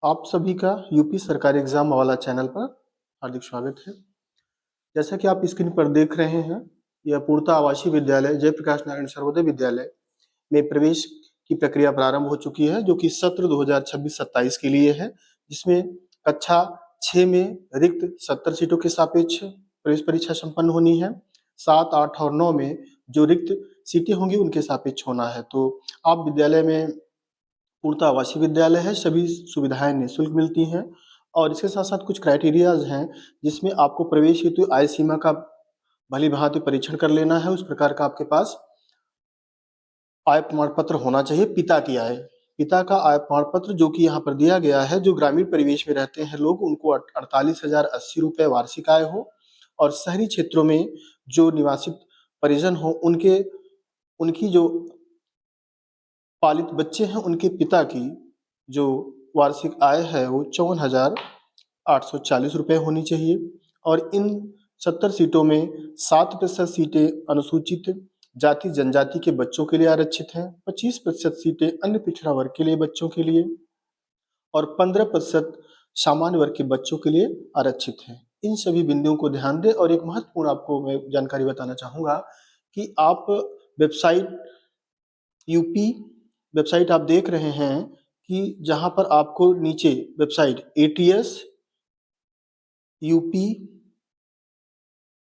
आप सभी का यूपी सरकारी एग्जाम वाला चैनल पर हार्दिक स्वागत है। जैसा कि आप स्क्रीन पर देख रहे हैं, यह पूर्णतः आवासीय विद्यालय जयप्रकाश नारायण सर्वोदय विद्यालय में प्रवेश की प्रक्रिया प्रारंभ हो चुकी है, जो कि सत्र 2026-27 के लिए है, जिसमें कक्षा 6 में रिक्त 70 सीटों के सापेक्ष प्रवेश परीक्षा संपन्न होनी है। 7, 8 और 9 में जो रिक्त सीटें होंगी उनके सापेक्ष होना है। तो आप विद्यालय में पूर्णतः आवासीय विद्यालय है, सभी सुविधाएं निःशुल्क मिलती हैं और इसके साथ साथ कुछ क्राइटेरियाज हैं जिसमें आपको प्रवेश हेतु आय सीमा का भली भांति परीक्षण कर लेना है। उस प्रकार का आपके पास आय प्रमाण पत्र होना चाहिए, पिता का आय प्रमाण पत्र, जो कि यहाँ पर दिया गया है। जो ग्रामीण परिवेश में रहते हैं लोग, उनको 48,080 रुपये वार्षिक आय हो, और शहरी क्षेत्रों में जो निवासित परिजन हो उनकी जो पालित बच्चे हैं उनके पिता की जो वार्षिक आय है वो 54,840 रुपये होनी चाहिए। और इन 70 सीटों में 7% सीटें अनुसूचित जाति जनजाति के बच्चों के लिए आरक्षित हैं, 25% सीटें अन्य पिछड़ा वर्ग के लिए बच्चों के लिए और 15% सामान्य वर्ग के बच्चों के लिए आरक्षित हैं। इन सभी बिंदुओं को ध्यान दें। और एक महत्वपूर्ण आपको मैं जानकारी बताना चाहूँगा कि आप वेबसाइट यूपी वेबसाइट आप देख रहे हैं कि जहाँ पर आपको नीचे वेबसाइट ATS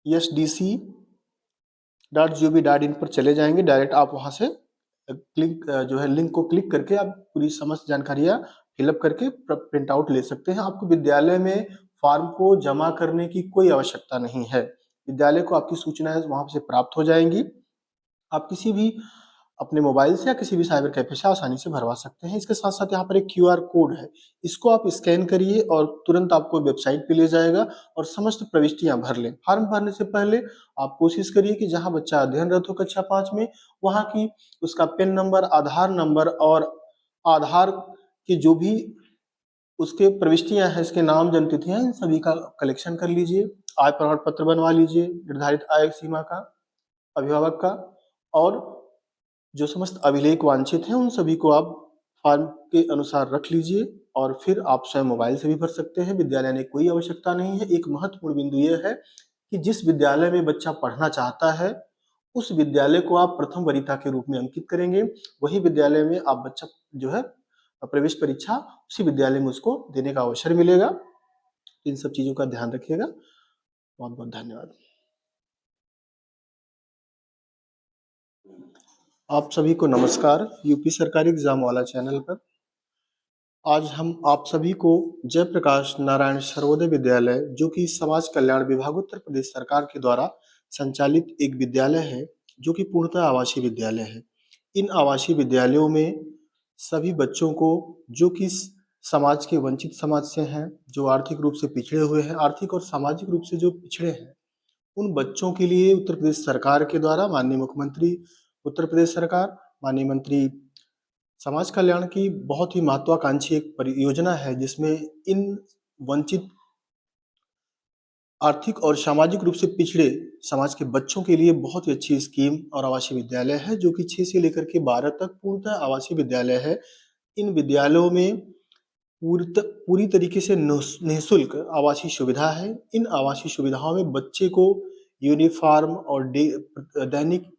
upsdc.gov.in पर चले जाएंगे। डायरेक्ट आप वहाँ से लिंक को क्लिक करके आप पूरी समस्त जानकारियाँ फिलअप करके प्रिंट आउट ले सकते हैं। आपको विद्यालय में फॉर्म को जमा करने की कोई आवश्यकता नहीं है। विद्यालय को आपकी सूचनाएं वहाँ से प्राप्त हो जाएंगी। आप किसी भी अपने मोबाइल से या किसी भी साइबर कैफे से आसानी से भरवा सकते हैं। इसके साथ साथ यहाँ पर एक QR कोड है, इसको आप स्कैन करिए और तुरंत आपको वेबसाइट पे ले जाएगा और समस्त प्रविष्टियां भर लें। फॉर्म भरने से पहले आप कोशिश करिए कि जहाँ बच्चा अध्ययनरत हो कक्षा 5 में, वहाँ की उसका पेन नंबर, आधार नंबर और आधार की जो भी उसके प्रविष्टियां हैं, इसके नाम, जन्मतिथियां, इन सभी का कलेक्शन कर लीजिए। आय प्रमाण पत्र बनवा लीजिए, निर्धारित आय सीमा का, अभिभावक का, और जो समस्त अभिलेख वांछित हैं उन सभी को आप फॉर्म के अनुसार रख लीजिए और फिर आप स्वयं मोबाइल से भी भर सकते हैं। विद्यालय ने कोई आवश्यकता नहीं है। एक महत्वपूर्ण बिंदु यह है कि जिस विद्यालय में बच्चा पढ़ना चाहता है उस विद्यालय को आप प्रथम वरीयता के रूप में अंकित करेंगे। वही विद्यालय में आप बच्चा जो है प्रवेश परीक्षा उसी विद्यालय में उसको देने का अवसर मिलेगा। इन सब चीजों का ध्यान रखिएगा। बहुत बहुत धन्यवाद। आप सभी को नमस्कार। यूपी सरकारी एग्जाम वाला चैनल पर आज हम आप सभी को जयप्रकाश नारायण सर्वोदय विद्यालय, जो कि समाज कल्याण विभाग उत्तर प्रदेश सरकार के द्वारा संचालित एक विद्यालय है, जो कि पूर्णतः आवासीय विद्यालय है। इन आवासीय विद्यालयों में सभी बच्चों को, जो कि समाज के वंचित समाज से हैं, जो आर्थिक रूप से पिछड़े हुए हैं, आर्थिक और सामाजिक रूप से जो पिछड़े हैं, उन बच्चों के लिए उत्तर प्रदेश सरकार के द्वारा माननीय मुख्यमंत्री उत्तर प्रदेश सरकार, माननीय मंत्री समाज कल्याण की बहुत ही महत्वाकांक्षी एक परियोजना है, जिसमें इन वंचित आर्थिक और सामाजिक रूप से पिछड़े समाज के बच्चों के लिए बहुत ही अच्छी स्कीम और आवासीय विद्यालय है, जो कि 6 से लेकर के 12 तक पूर्णतः आवासीय विद्यालय है। इन विद्यालयों में पूरी तरीके से निःशुल्क आवासीय सुविधा है। इन आवासीय सुविधाओं में बच्चे को यूनिफॉर्म और दैनिक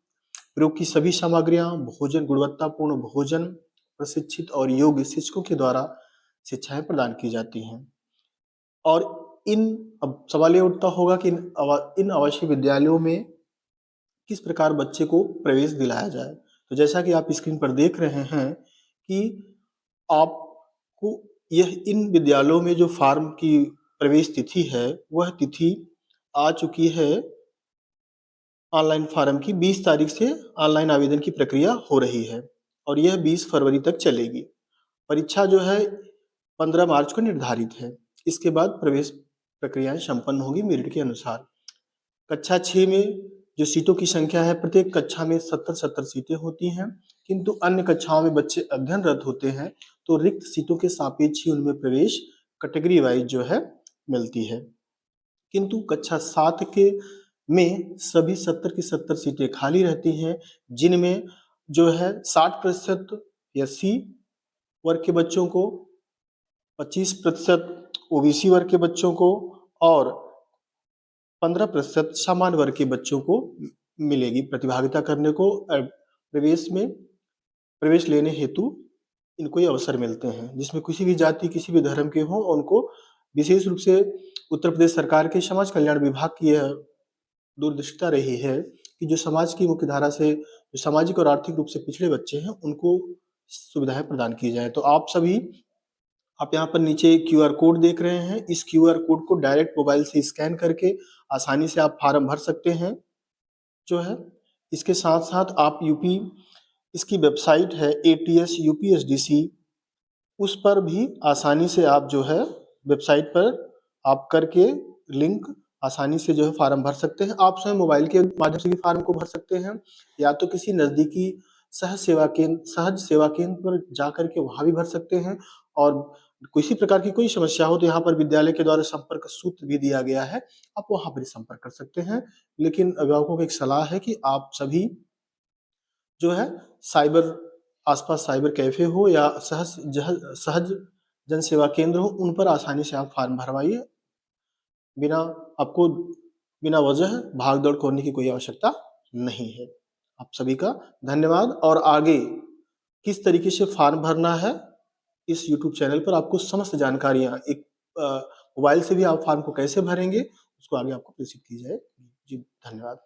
प्रयोग की सभी सामग्रियां, भोजन, गुणवत्तापूर्ण भोजन, प्रशिक्षित और योग्य शिक्षकों के द्वारा शिक्षाएं प्रदान की जाती हैं। और अब सवाल ये उठता होगा कि इन आवासीय विद्यालयों में किस प्रकार बच्चे को प्रवेश दिलाया जाए। तो जैसा कि आप स्क्रीन पर देख रहे हैं कि आपको इन विद्यालयों में जो फॉर्म की प्रवेश तिथि है, वह तिथि आ चुकी है। ऑनलाइन फॉर्म की 20 तारीख से ऑनलाइन आवेदन की प्रक्रिया हो रही है और यह 20 फरवरी तक चलेगी। परीक्षा जो है 15 मार्च को निर्धारित है। इसके बाद प्रवेश प्रक्रियाएं संपन्न होगी मेरिट के अनुसार। कक्षा 6 में जो सीटों की संख्या है, प्रत्येक कक्षा में 70-70 सीटें होती हैं, किंतु अन्य कक्षाओं में बच्चे अध्ययनरत होते हैं तो रिक्त सीटों के सापेक्ष ही उनमें प्रवेश कैटेगरी वाइज जो है मिलती है। किंतु कक्षा 7 के में सभी 70 की 70 सीटें खाली रहती हैं, जिनमें जो है 60% SC वर्ग के बच्चों को 25% ओबीसी वर्ग के बच्चों को और 15% सामान्य वर्ग के बच्चों को मिलेगी प्रतिभागिता करने को। प्रवेश लेने हेतु इनको ये अवसर मिलते हैं, जिसमें किसी भी जाति, किसी भी धर्म के हों, उनको विशेष रूप से उत्तर प्रदेश सरकार के समाज कल्याण विभाग की यह दूरदर्शिता रही है कि जो समाज की मुख्य धारा से जो सामाजिक और आर्थिक रूप से पिछड़े बच्चे हैं, उनको सुविधाएं प्रदान की जाए। तो आप यहाँ पर नीचे क्यूआर कोड देख रहे हैं। इस क्यूआर कोड को डायरेक्ट मोबाइल से स्कैन करके आसानी से आप फार्म भर सकते हैं जो है। इसके साथ साथ आप इसकी वेबसाइट है ATS UPSDC, उस पर भी आसानी से आप जो है वेबसाइट पर आप करके लिंक आसानी से जो है फार्म भर सकते हैं। आप स्वयं मोबाइल के माध्यम से भी फार्म को भर सकते हैं, या तो किसी नज़दीकी सहज सेवा केंद्र पर जाकर के वहाँ भी भर सकते हैं। और किसी प्रकार की कोई समस्या हो तो यहाँ पर विद्यालय के द्वारा संपर्क सूत्र भी दिया गया है, आप वहाँ पर संपर्क कर सकते हैं। लेकिन अभिभावकों को एक सलाह है कि आप सभी जो है आसपास साइबर कैफे हो या सहज जन सेवा केंद्र हो, उन पर आसानी से आप फार्म भरवाइए। बिना आपको बिना वजह भाग दौड़ करने की कोई आवश्यकता नहीं है। आप सभी का धन्यवाद। और आगे किस तरीके से फार्म भरना है, इस यूट्यूब चैनल पर आपको समस्त जानकारियाँ मोबाइल से भी आप फार्म को कैसे भरेंगे, उसको आगे आपको प्रेषित की जाएगी। जी, धन्यवाद।